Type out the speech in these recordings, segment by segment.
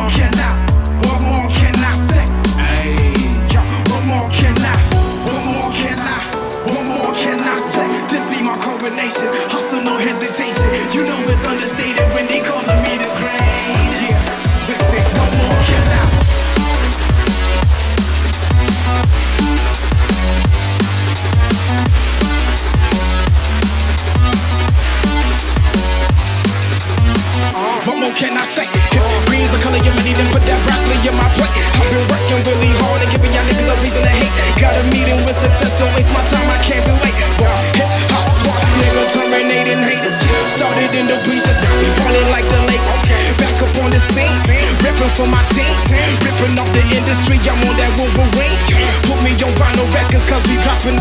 what more can I say? Hey, yo, what more can I, what more can I, what more can I say? This be my coronation, hustle no hesitation. You know it's understated when they calling me the greatest. Yeah, listen, what more can I? What more can I say? Green's the color of money, then put that broccoli in my plate. I've been working really hard and giving y'all niggas a reason to hate. Got a meeting with success, don't waste my time, I can't be late. Hip hop swap, nigga, terminating haters. Started in the bleachers, now we ballin' like the Lakers. Back up on the scene, ripping for my team. Ripping off the industry, I'm on that Wolverine. Put me on vinyl records, cause we dropping,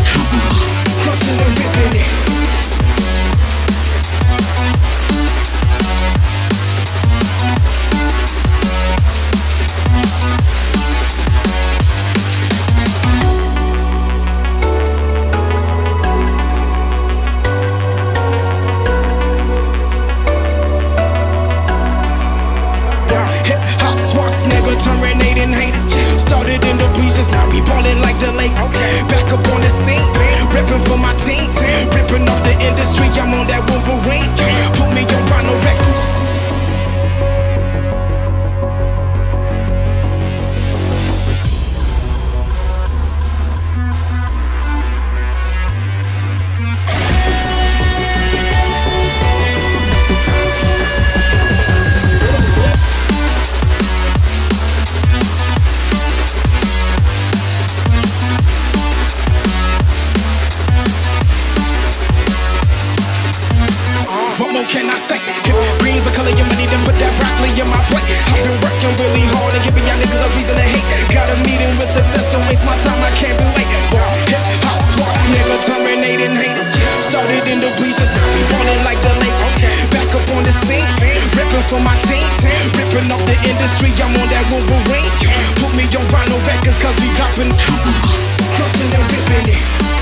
crushing and ripping it. Terminating haters. Started in the bleachers, now we ballin' like the Lakers. Back up on the scene, ripping for my team. Ripping off the industry, I'm on that Wolverine. Put me on vinyl records. What more can I say? Green's the color of money, then put that broccoli in my plate. I've been working really hard and giving y'all niggas a reason to hate. Got a meeting with success, don't waste my time, I can't be late. Hip hop swap, nigga, terminating haters. Started in the bleachers, now we ballin' like the Lakers. Back up on the scene, ripping for my team. Ripping off the industry, I'm on that Wolverine. Put me on vinyl records, cause we dropping, crushing and ripping it.